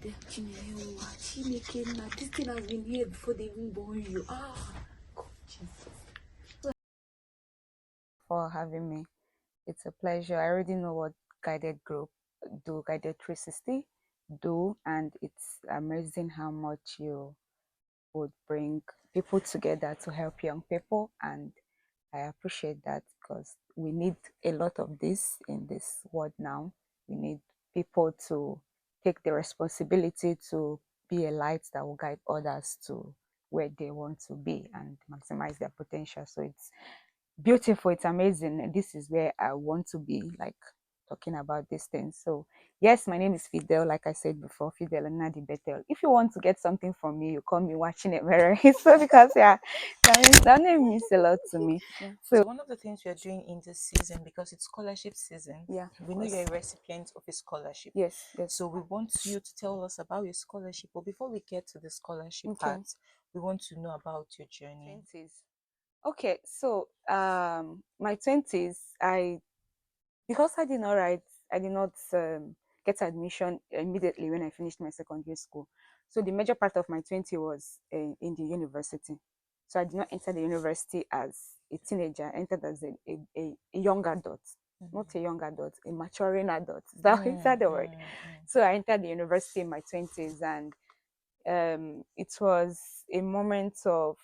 This thing has been here before they even born you. God, Jesus. For having me. It's a pleasure. I already know what guided group do, guided 360 do, and it's amazing how much you would bring people together to help young people, and I appreciate that because we need a lot of this in this world now. We need people to take the responsibility to be a light that will guide others to where they want to be and maximize their potential. So it's beautiful, it's amazing, and this is where I want to be, like talking about these things. So yes, my name is Fidel, like I said before, Fidel and Nadi Betel. If you want to get something from me, you call me watching it very so because yeah, that name means a lot to me. Yeah. So one of the things we are doing in this season, because it's scholarship season, Yeah, we know you're a recipient of a scholarship. yes. So we want you to tell us about your scholarship. But before we get to the scholarship Okay. part, we want to know about your journey. 20s. Okay, so my 20s, because I did not get admission immediately when I finished my secondary school. So the major part of my 20 was in the university. So I did not enter the university as a teenager. I entered as a young adult, not a young adult, a maturing adult. Is that the word? So I entered the university in my 20s, and it was a moment of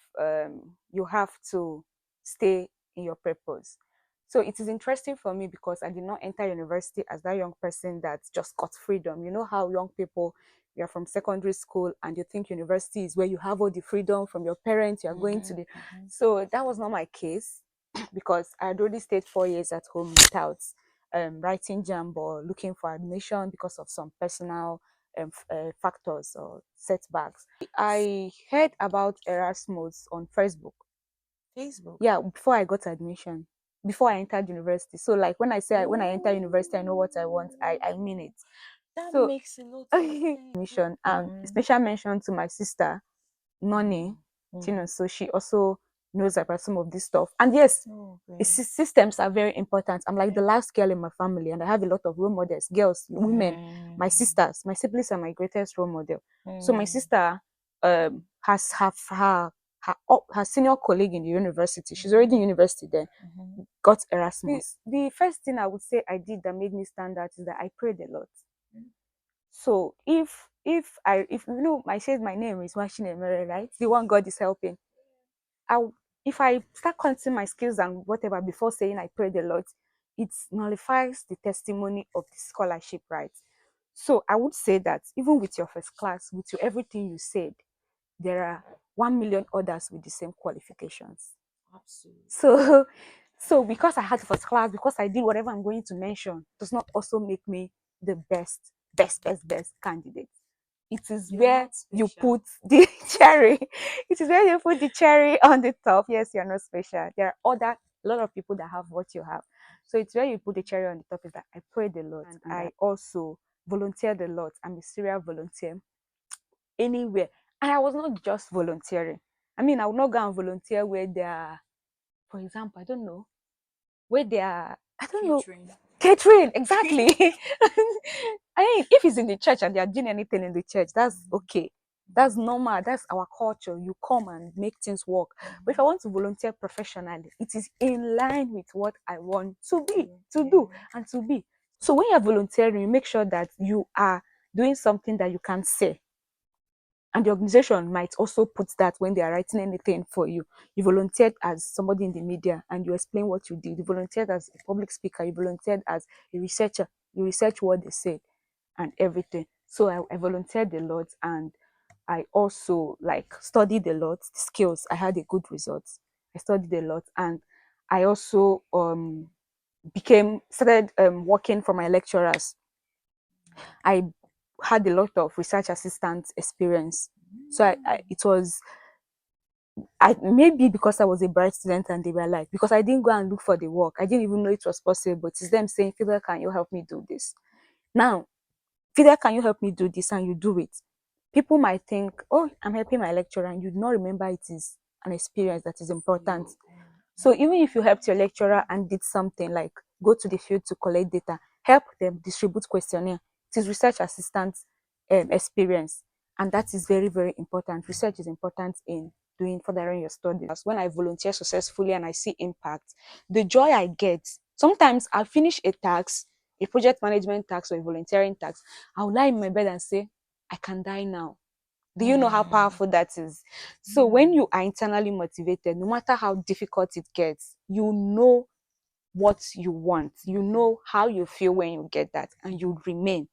you have to stay in your purpose. So it is interesting for me because I did not enter university as that young person that just got freedom. You know how young people, you're from secondary school and you think university is where you have all the freedom from your parents, you're going to the... So that was not my case because I had already stayed 4 years at home without writing jam or looking for admission because of some personal factors or setbacks. I heard about Erasmus on Facebook. Yeah, before I got admission, before I entered university. So like when I say when I enter university, I know what I want. I mean it. That So makes a lot of sense. admission, special mention to my sister, Noni. You know, so she also knows about some of this stuff. And yes, systems are very important. I'm like the last girl in my family, and I have a lot of role models, girls, women, my sisters, my siblings are my greatest role model. So my sister has her senior colleague in the university. She's already in university then, got Erasmus. The first thing I would say I did that made me stand out is that I prayed a lot. So if you know, I said my name is Washing Emere, right? The one God is helping. If I start counting my skills and whatever before saying I prayed a lot, it nullifies the testimony of the scholarship, right? So I would say that even with your first class, with your everything you said, there are 1 million others with the same qualifications. Absolutely. So because I had first class, because I did whatever I'm going to mention, does not also make me the best candidate. It is where you put the cherry. It is where you put the cherry on the top. Yes, you're not special. There are a lot of people that have what you have. So it's where you put the cherry on the top is that I prayed a lot, and I also volunteered a lot. I'm a serial volunteer anywhere. And I was not just volunteering. I mean, I would not go and volunteer where they are, for example, I don't know, where they are, I don't know, catering, exactly. I mean, if it's in the church and they are doing anything in the church, that's okay. That's normal. That's our culture. You come and make things work. But if I want to volunteer professionally, it is in line with what I want to be, to do, and to be. So when you're volunteering, you make sure that you are doing something that you can say. And the organization might also put that when they are writing anything for you. You volunteered as somebody in the media and you explain what you did. You volunteered as a public speaker. You volunteered as a researcher. You research what they said and everything. So I volunteered a lot, and I also like studied a lot. The skills, I had a good results. I studied a lot, and I also started working for my lecturers. I had a lot of research assistant experience. So it was, maybe because I was a bright student and they were like, because I didn't go and look for the work. I didn't even know it was possible. But it's them saying, Fidel, can you help me do this? Now, Fidel, can you help me do this? And you do it. People might think, oh, I'm helping my lecturer, and you do not remember it is an experience that is important. So even if you helped your lecturer and did something like go to the field to collect data, help them distribute questionnaire, it is research assistant experience. And that is very, very important. Research is important in furthering your studies. When I volunteer successfully and I see impact, the joy I get, sometimes I finish a task, a project management task or a volunteering task, I'll lie in my bed and say, I can die now. Do you know how powerful that is? So when you are internally motivated, no matter how difficult it gets, you know what you want. You know how you feel when you get that, and you remain.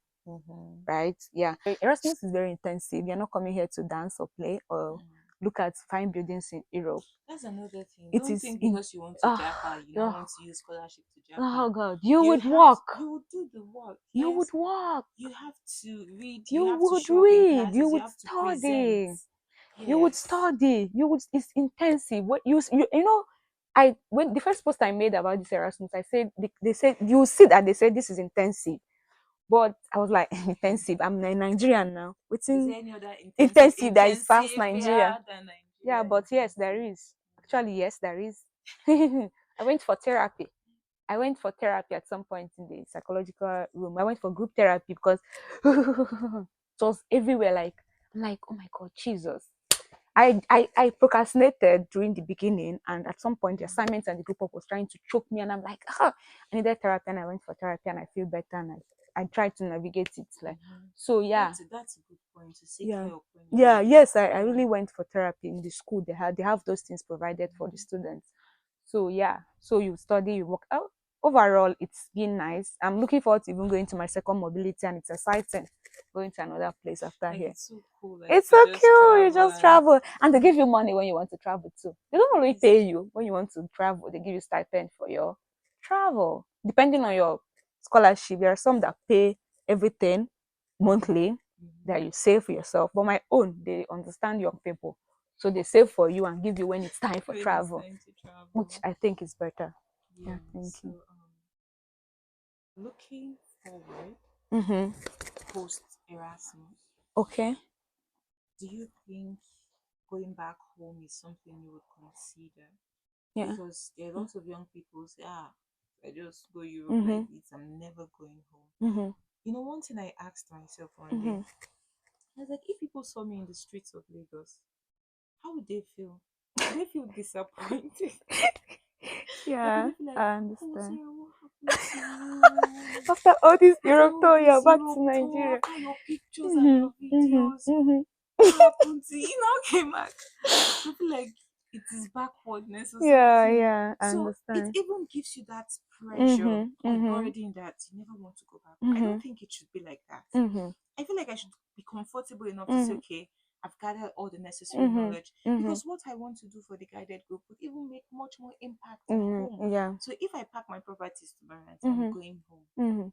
Right? Yeah. Erasmus is very intensive. You're not coming here to dance or play or look at fine buildings in Europe. That's another thing. It Don't is think because you want to Japa, you don't want to use scholarship to Oh Japa. God, you would walk. You would do the work. You Yes. would walk. You have to read. You You have to would show up in read. classes. You You would have to study. present. You would Yes. study. You would. It's intensive. What you know. I when the first post I made about this Erasmus, I said they said you see that they said this is intensive, but I was like intensive. I'm a Nigerian now. Is Within there any other intensive that is past intensive Nigeria. than Nigeria? Yeah, but yes, there is. Actually, yes, there is. I went for therapy. I went for therapy at some point in the psychological room. I went for group therapy because it was everywhere. Like, oh my God, Jesus. I procrastinated during the beginning, and at some point the assignments and the group up was trying to choke me, and I'm like, I needed therapy, and I went for therapy, and I feel better, and I tried to navigate it. Like, so yeah, That's a good point to seek yeah, help. yeah, yes, I really went for therapy in the school. They have those things provided for the students. So yeah, so you study, you work out. Overall, it's been nice. I'm looking forward to even going to my second mobility, and it's exciting going to another place after Like, here. it's so cool. Like, It's you so just cute. You travel just travel, and they give you money when you want to travel too. They don't only pay you when you want to travel. They give you stipend for your travel, depending on your scholarship. There are some that pay everything monthly that you save for yourself. But my own, they understand young people, so they save for you and give you when it's time for when it's travel, time to travel. which I think is better. Yeah, Yeah, thank so, you. Looking forward Mm-hmm. post Erasmus, Okay. do you think going back home is something you would consider? Yeah. Because there are lots of young people say, I just go Europe Mm-hmm. like this, I'm never going home. Mm-hmm. You know, one thing I asked myself one day, Mm-hmm. I was like, if people saw me in the streets of Lagos, how would they feel? Would they feel disappointed? Or would Yeah, they feel like, I oh, understand. Sarah, what happened to you? After all this After Europe all tour, this you're back Europe to tour, Nigeria. after your pictures and Mm-hmm. your Mm-hmm. videos, Mm-hmm. what happened to you? Now came back. I feel like it is backwardness or Yeah, something. yeah, I So it understand. even gives you that pressure Mm-hmm. or Mm-hmm. burden that you never want to go back. I Mm-hmm. don't think it should be like that. Mm-hmm. I feel like I should be comfortable enough to say, Mm-hmm. okay, I've gathered all the necessary Mm-hmm. knowledge Mm-hmm. because what I want to do for the guided group would even make much more impact at home. Mm-hmm. Yeah. So if I pack my properties to my and say I'm Mm-hmm. going home, Mm-hmm.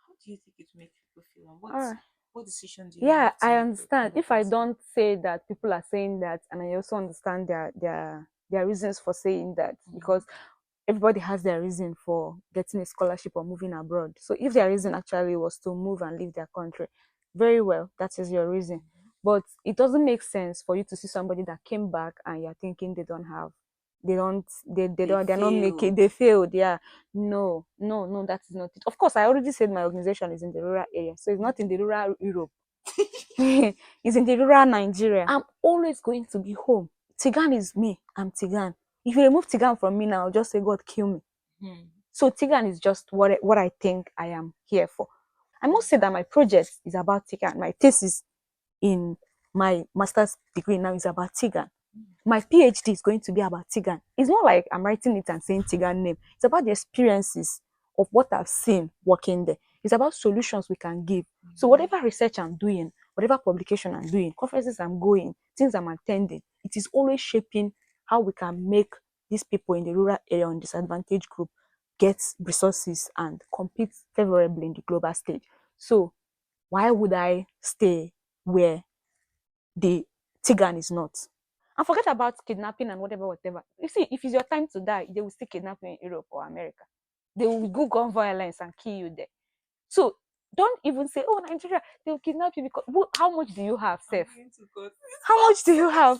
how do you think it will make people feel? And All right. what decision do you Yeah, have to I make understand. If I consider? don't say that, people are saying that, and I also understand their reasons for saying that, because everybody has their reason for getting a scholarship or moving abroad. So if their reason actually was to move and leave their country, very well, that is your reason. But it doesn't make sense for you to see somebody that came back and you're thinking they're not making, they failed. Yeah. No, no, no, that is not it. Of course, I already said my organization is in the rural area. So it's not in the rural Europe. It's in the rural Nigeria. I'm always going to be home. Tigan is me. I'm Tigan. If you remove Tigan from me now, I'll just say, God, kill me. So Tigan is just what I think I am here for. I must say that my project is about Tigan. My thesis in my master's degree now is about Tigan. My PhD is going to be about Tigan. It's not like I'm writing it and saying Tigan name. It's about the experiences of what I've seen working there. It's about solutions we can give. So whatever research I'm doing, whatever publication I'm doing, conferences I'm going, things I'm attending, it is always shaping how we can make these people in the rural area and disadvantaged group get resources and compete favorably in the global stage. So why would I stay where the Tigan is not? And forget about kidnapping and whatever. You see, if it's your time to die, they will still kidnap you in Europe or America. They will go gun violence and kill you there. So don't even say, oh, Nigeria, they will kidnap you because how much do you have, Seth? How much do you have?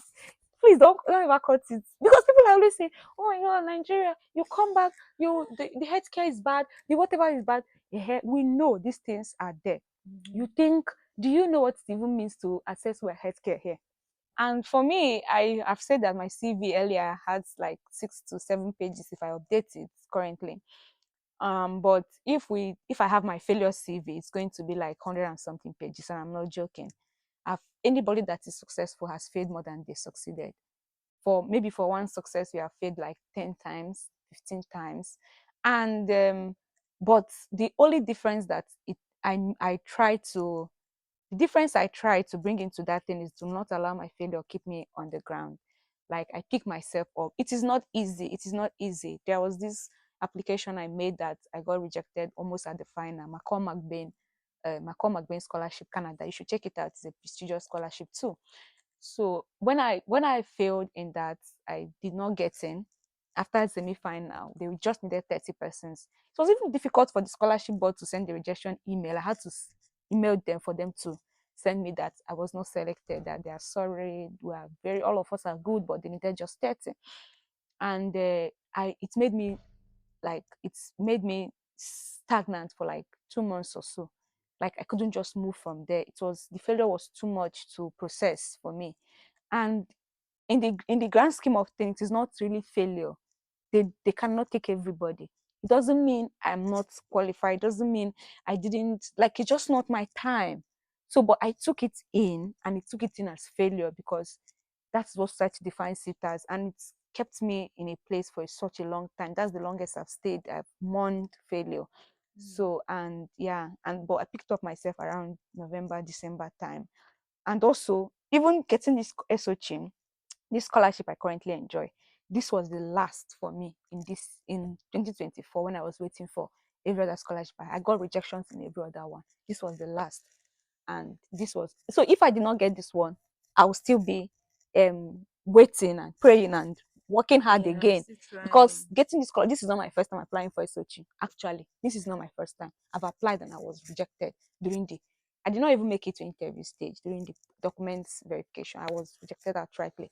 Please don't ever cut it. Because people are always saying, oh my God, Nigeria, you come back, the healthcare is bad, the whatever is bad. Yeah, we know these things are there. You think Do you know what it even means to access well healthcare here? And for me, I have said that my CV earlier has like 6 to 7 pages if I update it currently. But if I have my failure CV, it's going to be like 100 and something pages, and I'm not joking. Anybody that is successful has failed more than they succeeded. For one success, we have failed like 10 times, 15 times. And but the only difference that it I try to the difference I try to bring into that thing is to not allow my failure keep me on the ground. Like I pick myself up. It is not easy. It is not easy. There was this application I made that I got rejected almost at the final. McCall McBain Scholarship Canada. You should check it out. It's a prestigious scholarship too. So when I failed in that, I did not get in. After semi-final, they just needed 30 persons. It was even difficult for the scholarship board to send the rejection email. I had to email them for them to send me that I was not selected, that they are sorry, all of us are good, but they needed just 30. And it's made me stagnant for like 2 months or so. Like I couldn't just move from there. The failure was too much to process for me. And in the grand scheme of things, it's not really failure. They cannot take everybody. It doesn't mean I'm not qualified. It doesn't mean I didn't like it's just not my time. So but I took it in, and it took it in as failure because that's what society defines it as, and it's kept me in a place for such a long time. That's the longest I've stayed. I've mourned failure. So and yeah, and but I picked up myself around November, December time. And also even getting this SOCHIM, this scholarship I currently enjoy, this was the last for me in 2024 when I was waiting for every other scholarship. I got rejections in every other one. This was the last. And this was so if I did not get this one, I will still be waiting and praying and working hard Yeah, again. still Because trying. getting this scholarship, this is not my first time applying for SOCHI. Actually, this is not my first time. I've applied and I was rejected during the I did not even make it to interview stage during the documents verification. I was rejected outrightly.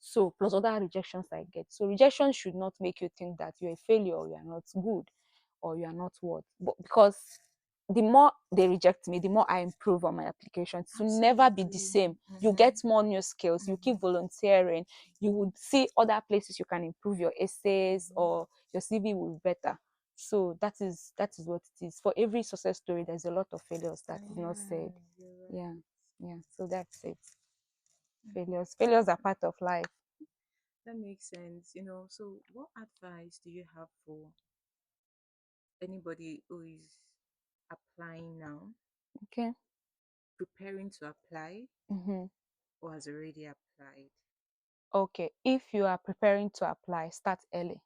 So plus other rejections I get. So rejection should not make you think that you're a failure or you're not good or you're not what. But because the more they reject me, the more I improve on my application to never be the Absolutely. same. You Mm-hmm. get more new skills, you keep volunteering, you would see other places you can improve your essays or your CV will be better. So that is what it is. For every success story, there's a lot of failures that is not Yeah, said. you're Yeah. right. Yeah. So that's it. Failures are part of life. That makes sense. So what advice do you have for anybody who is applying now, Okay. preparing to apply, Mm-hmm. or has already applied? Okay. If you are preparing to apply, start early.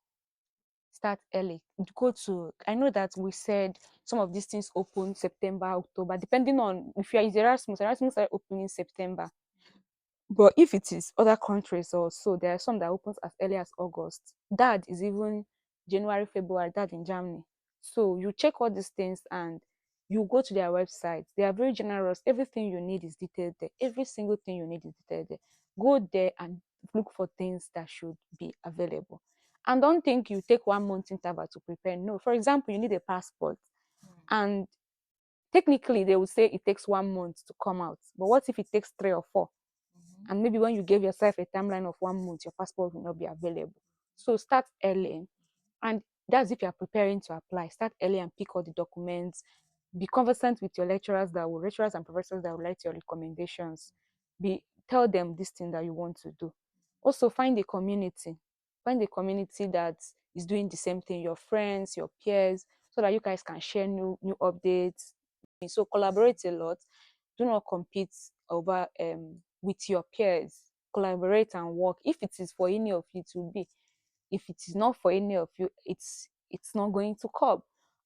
Start early. Go to I know that we said some of these things open September, October, depending on if you are in Erasmus are opening in September. But if it is other countries also, there are some that opens as early as August. That is even January, February, that in Germany. So you check all these things and you go to their websites. They are very generous. Everything you need is detailed there. Every single thing you need is detailed there. Go there and look for things that should be available. And don't think you take 1 month interval to prepare. No, for example, you need a passport. And technically they will say it takes 1 month to come out. But what if it takes 3 or 4? Mm-hmm. And maybe when you give yourself a timeline of 1 month, your passport will not be available. So start early. And that's if you're preparing to apply. Start early and pick all the documents. Be conversant with your lecturers and professors that will write your recommendations. Tell them this thing that you want to do. Also find a community. Find a community that is doing the same thing, your friends, your peers, so that you guys can share new updates. So collaborate a lot. Do not compete over with your peers. Collaborate and work. If it is for any of you, it will be. If it is not for any of you, it's not going to come.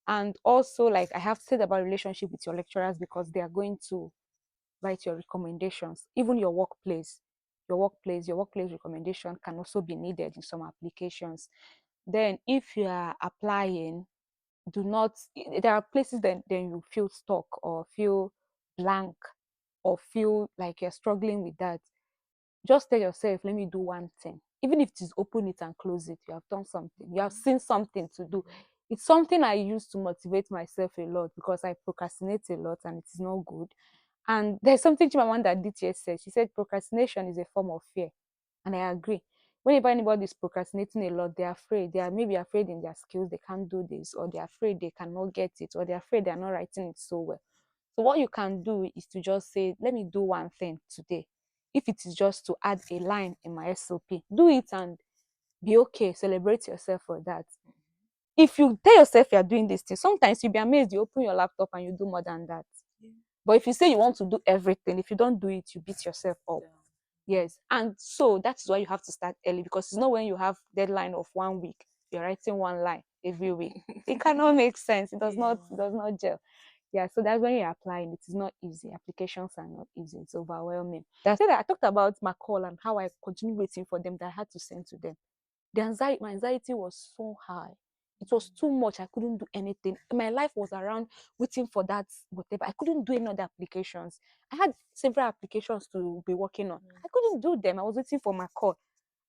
And also, like I have said about relationship with your lecturers, because they are going to write your recommendations. Even your workplace recommendation can also be needed in some applications. Then if you are applying, do not there are places that then you feel stuck or feel blank or feel like you're struggling with that. Just tell yourself, let me do one thing. Even if it is open it and close it, you have done something. You have seen something to do. It's something I use to motivate myself a lot because I procrastinate a lot and it is not good. And there's something Chimamanda Adichie said. She said procrastination is a form of fear. And I agree. Whenever anybody is procrastinating a lot, they're afraid. They are maybe afraid in their skills, they can't do this, or they're afraid they cannot get it, or they're afraid they're not writing it so well. So what you can do is to just say, let me do one thing today. If it is just to add a line in my SOP, do it and be okay. Celebrate yourself for that. If you tell yourself you're doing this thing, sometimes you'll be amazed. You open your laptop and you do more than that. Yeah. But if you say you want to do everything, if you don't do it, you beat yourself up. Yeah. Yes. And so that's why you have to start early, because it's not when you have deadline of 1 week, you're writing one line every week. It cannot make sense. It does not gel. Yeah, so that's when you're applying. It is not easy. Applications are not easy. It's overwhelming. That's that I talked about my call and how I continued waiting for them that I had to send to them. My anxiety was so high. It was too much. I couldn't do anything. My life was around waiting for that whatever. I couldn't do any other applications. I had several applications to be working on. I couldn't do them. I was waiting for my call.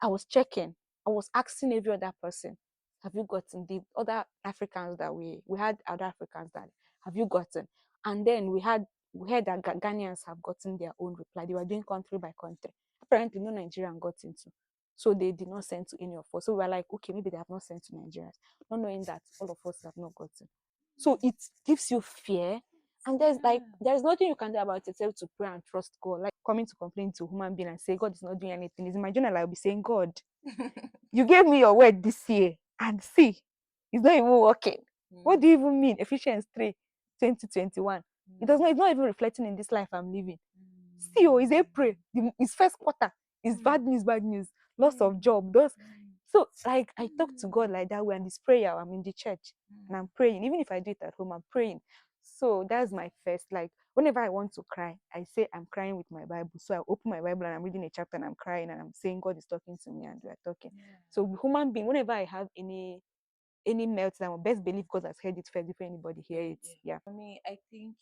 I was checking. I was asking every other person, have you gotten the other Africans that we had other Africans that have you gotten? And then we heard that Ghanaians have gotten their own reply. They were doing country by country. Apparently, no Nigerian got into. So they did not send to any of us. So we were like, okay, maybe they have not sent to Nigerians, not knowing that all of us have not gotten. So it gives you fear. And there's nothing you can do about it except to pray and trust God. Like coming to complain to a human being and say God is not doing anything. Is in my journal, I'll be saying, God, you gave me your word this year, and see, it's not even working. What do you even mean? Ephesians 3, 2021. It's not even reflecting in this life I'm living. See, it's April, it's first quarter, it's bad news, loss of job, those. So like I talk to God like that way, and this prayer, I'm in the church and I'm praying. Even if I do it at home, I'm praying. So that's my first, like whenever I want to cry, I say I'm crying with my Bible. So I open my Bible and I'm reading a chapter and I'm crying and I'm saying God is talking to me and we're talking. So human being, whenever I have any meltdown, best believe God has heard it first before anybody hear it. Yeah. For me, I think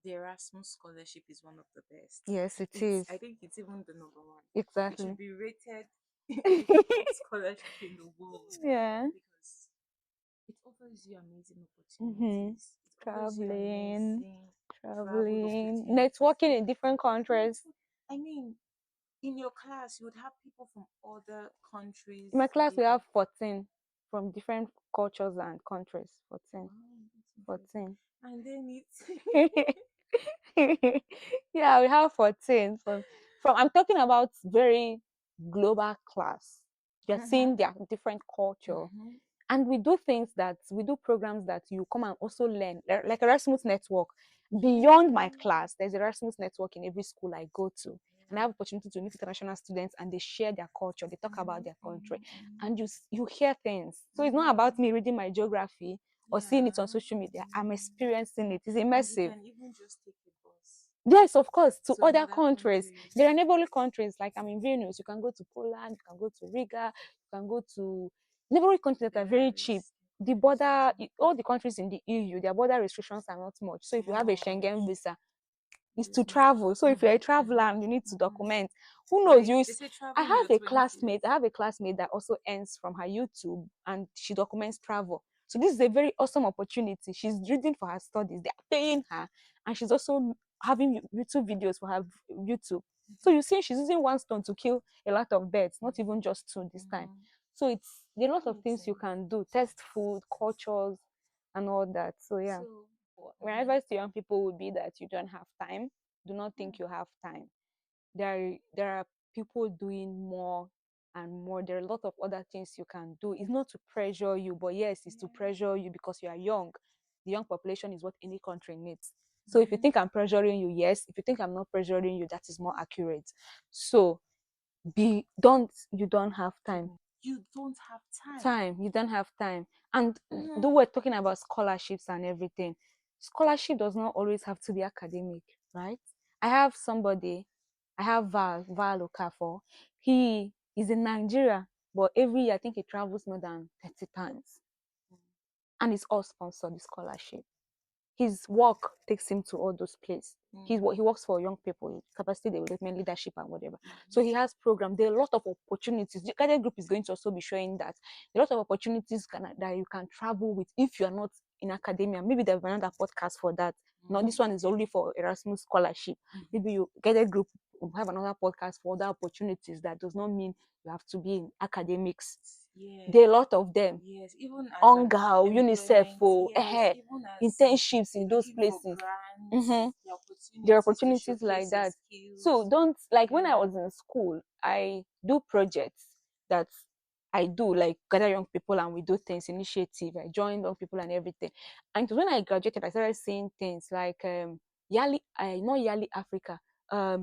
the Erasmus scholarship is one of the best. Yes, it is. I think it's even the number one. Exactly. It should be rated the top scholarship in the world. Yeah. Because it offers you amazing opportunities. It offers you amazing Traveling, opportunities. networking in different countries. I mean, in your class, you would have people from other countries. In my class, we have 14 from different cultures and countries. 14. Wow, 14. and then Yeah, we have 14 from I'm talking about very global class. You're seeing their different culture. And we do programs that you come and also learn, like Erasmus Network. Beyond my class, there's Erasmus Network in every school I go to. And I have opportunity to meet international students and they share their culture, they talk about their country, and you hear things. So it's not about me reading my geography or seeing it on social media. I'm experiencing it. It's immersive. You can even just take a bus. Yes, of course, to other another countries. country. There are neighboring countries, like I'm in Vilnius. You can go to Poland, you can go to Riga, you can go to neighboring countries that are very cheap. The border, all the countries in the EU, their border restrictions are not much. So if you have a Schengen visa, it's to travel. So if you're a traveler and you need to document, who knows? They say travel I in your have a 20s. classmate. I have a classmate that also earns from her YouTube, and she documents travel. So this is a very awesome opportunity. She's reading for her studies. They are paying her, and she's also having YouTube videos for her YouTube. So you see, she's using one stone to kill a lot of birds, not even just two this time. So there are a lot of things you can do. Test food, cultures, and all that. So yeah. My advice to young people would be that you don't have time. Do not think you have time. There are people doing more and more. There are a lot of other things you can do. It's not to pressure you, but yes, it's to pressure you because you are young. The young population is what any country needs. So if you think I'm pressuring you, yes. If you think I'm not pressuring you, that is more accurate. So you don't have time. You don't have You don't have time. And though we're talking about scholarships and everything, scholarship does not always have to be academic, right? I have Val Okafor. He is in Nigeria, but every year I think he travels more than 30 times, and it's all sponsored, the scholarship. His work takes him to all those places. He works for young people, capacity development, leadership, and whatever. So he has programs. There are a lot of opportunities. The guided group is going to also be showing that a lot of opportunities that you can travel with if you are not in academia. Maybe there's another podcast for that. No, this one is only for Erasmus scholarship. Maybe you get a group, we'll have another podcast for other opportunities. That does not mean you have to be in academics. Yeah. There are a lot of them. Yes, even as UNGA, UNICEF, yes, even as internships in those looking for places. grants, There are to opportunities like showcase your that. skills. So don't, like when I Yeah. was in school, I do projects that I do, like gather young people and we do things, initiative. I join young people and everything. And when I graduated, I started seeing things like Yali, not Yali Africa,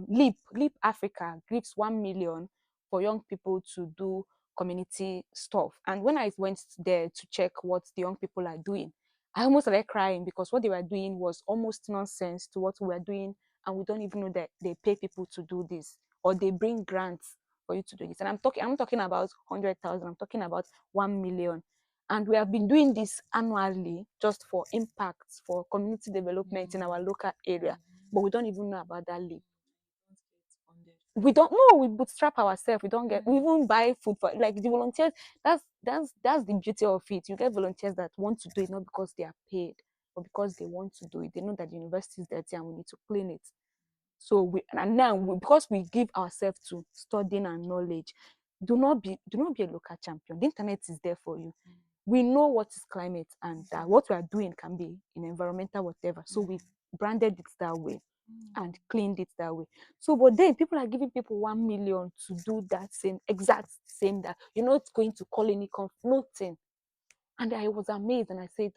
Leap Africa gives 1 million for young people to do community stuff. And when I went there to check what the young people are doing, I almost started crying because what they were doing was almost nonsense to what we were doing, and we don't even know that they pay people to do this or they bring grants for you to do this. And I'm talking about 100,000. I'm talking about 1 million, and we have been doing this annually just for impacts for community development in our local area, but we don't even know about that leap. We don't know. We bootstrap ourselves. We don't get. We even buy food for, like, the volunteers. That's the beauty of it. You get volunteers that want to do it not because they are paid, but because they want to do it. They know that the university is dirty and we need to clean it. So because we give ourselves to studying and knowledge, do not be a local champion. The internet is there for you. We know what is climate and that what we are doing can be in environmental whatever. So we branded it that way and cleaned it that way. So, but then people are giving people 1 million to do that exact same, that you're not going to call any nothing. And I was amazed and I said,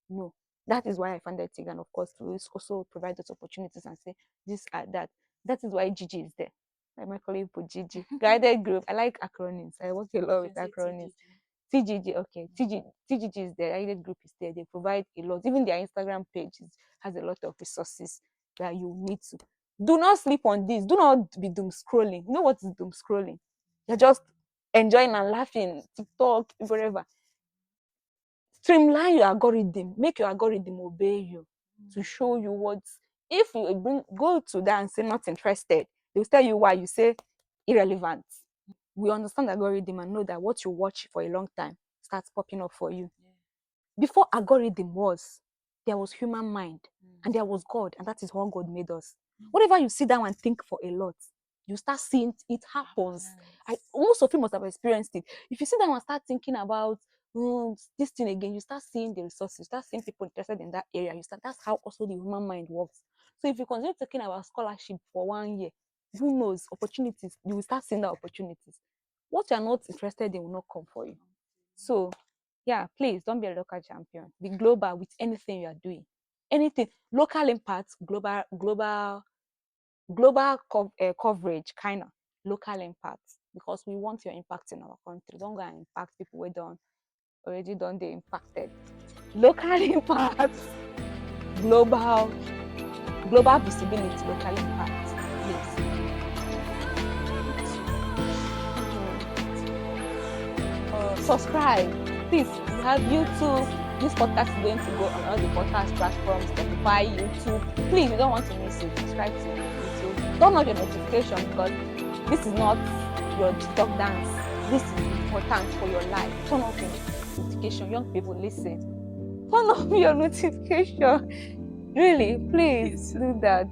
no. That is why I funded TIG, and of course to also provide those opportunities and say this that. That is why GG is there. I might call it GG. Guided group. I like acronyms. I work a lot with acronyms. TGG, okay. TGG is there. Guided group is there. They provide a lot. Even their Instagram page has a lot of resources that you need to. Do not sleep on this. Do not be doom scrolling. You know what is doom scrolling? You're just enjoying and laughing, TikTok, wherever. Streamline your algorithm, make your algorithm obey you to show you what. If you go to that and say not interested, they'll tell you why. You say irrelevant. We understand the algorithm and know that what you watch for a long time starts popping up for you. Before algorithm there was human mind and there was God, and that is how God made us. Whatever you sit down and think for a lot, you start seeing it happens. Most of you must have experienced it. If you sit down and start thinking about this thing again, you start seeing the resources, you start seeing people interested in that area. That's how also the human mind works. So if you continue talking about scholarship for 1 year, who knows, opportunities, you will start seeing the opportunities. What you are not interested in will not come for you. So yeah, please don't be a local champion. Be global with anything you are doing. Anything, local impact, global coverage, kind of local impact, because we want your impact in our country. Don't go and impact people who don't already done the impacted. Local impact, global visibility, local impact, please. Subscribe, please. We have YouTube. This podcast is going to go on all the podcast platforms, Spotify, YouTube. Please, you don't want to miss it. Subscribe to YouTube. Turn on your notification, because this is not your TikTok dance. This is important for your life. Turn off your notification. Young people, listen. Turn off your notification. Really, please do that.